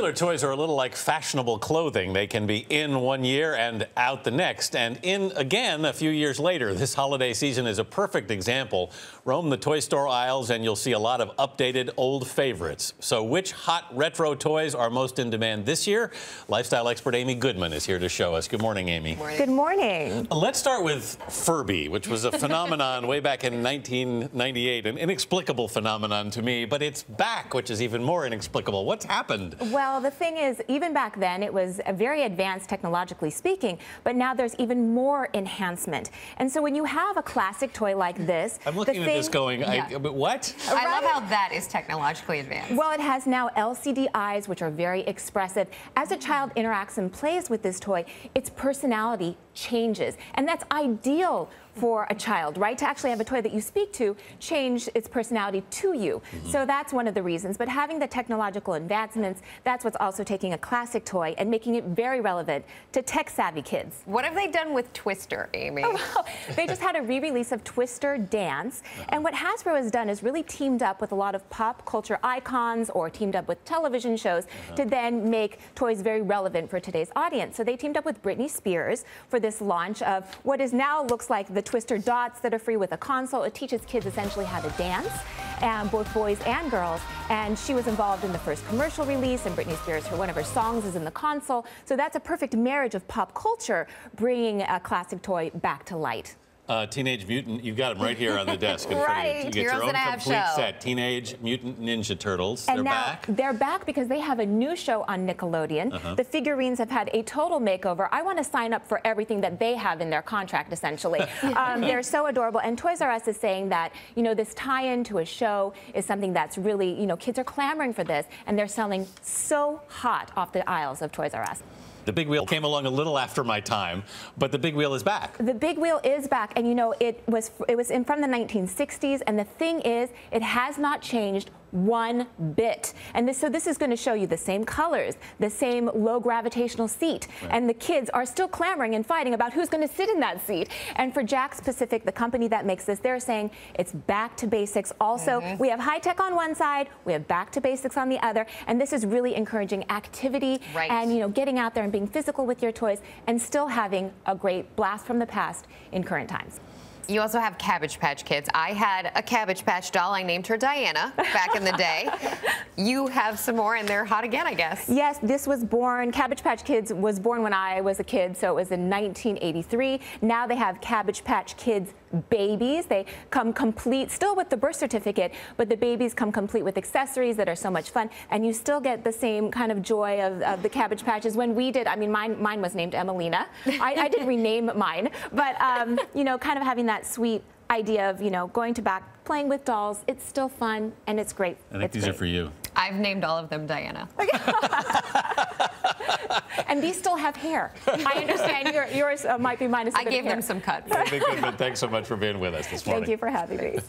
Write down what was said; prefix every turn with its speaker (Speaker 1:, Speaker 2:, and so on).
Speaker 1: Regular toys are a little like fashionable clothing. They can be in one year and out the next, and in again a few years later. This holiday season is a perfect example. Roam the toy store aisles and you'll see a lot of updated old favorites. So which hot retro toys are most in demand this year? Lifestyle expert Amy Goodman is here to show us. Good morning, Amy.
Speaker 2: Good morning.
Speaker 1: Let's start with Ferby, which was a phenomenon way back in 1998, an inexplicable phenomenon to me, but it's back, which is even more inexplicable. What's happened?
Speaker 2: Well, the thing is, even back then, it was very advanced technologically speaking, but now there's even more enhancement. And so when you have a classic toy like this,
Speaker 1: I'm looking at this going, but what?
Speaker 3: I love how that is technologically advanced.
Speaker 2: Well, it has now LCD eyes, which are very expressive. As a child interacts and plays with this toy, its personality changes. And that's ideal for a child, right? To actually have a toy that you speak to change its personality to you. So that's one of the reasons. But having the technological advancements, that's what's also taking a classic toy and making it very relevant to tech-savvy kids.
Speaker 3: What have they done with Twister, Amy?
Speaker 2: Oh, well, they just had a re-release of Twister Dance. And what Hasbro has done is really teamed up with a lot of pop culture icons or teamed up with television shows to then make toys very relevant for today's audience. So they teamed up with Britney Spears for this launch of what is now looks like the Twister Dots that are free with a console. It teaches kids essentially how to dance, and both boys and girls. And she was involved in the first commercial release, and Britney Spears, one of her songs is in the console. So that's a perfect marriage of pop culture, bringing a classic toy back to light.
Speaker 1: Teenage Mutant, you've got them right here on the desk in front of you. You get your own complete set. Teenage Mutant Ninja Turtles.
Speaker 2: And
Speaker 1: they're
Speaker 2: now
Speaker 1: back?
Speaker 2: They're back because they have a new show on Nickelodeon. The figurines have had a total makeover. I want to sign up for everything that they have in their contract, essentially. They're so adorable. And Toys R Us is saying that, you know, this tie-in to a show is something that's really, you know, kids are clamoring for this, and they're selling so hot off the aisles of Toys R Us.
Speaker 1: The big wheel came along a little after my time, but the big wheel is back.
Speaker 2: The big wheel is back, and you know, it was from the 1960s, and the thing is, it has not changed one bit. And so this is going to show you the same colors, the same low gravitational seat, and the kids are still clamoring and fighting about who's going to sit in that seat. And for Jakks Pacific, the company that makes this, they're saying it's back to basics. Also, we have high tech on one side, we have back to basics on the other, and this is really encouraging activity and, you know, getting out there and being physical with your toys and still having a great blast from the past in current times.
Speaker 3: You also have Cabbage Patch Kids. I had a Cabbage Patch doll. I named her Diana back in the day. You have some more, and they're hot again, I guess.
Speaker 2: Yes, this was born, Cabbage Patch Kids was born when I was a kid, so it was in 1983. Now they have Cabbage Patch Kids babies. They come complete, still with the birth certificate, but the babies come complete with accessories that are so much fun, and you still get the same kind of joy of the Cabbage Patches. When we did, I mean, mine was named Emelina. I did rename mine, but, you know, kind of having that sweet idea of, you know, going to back, playing with dolls. It's still fun, and it's great.
Speaker 1: I think these are for you.
Speaker 3: I've named all of them Diana.
Speaker 2: And these still have hair. I understand yours might be minus a bit of hair.
Speaker 3: I gave them some cuts.
Speaker 1: Amy Goodman, thanks so much for being with us this morning.
Speaker 2: Thank you for having me.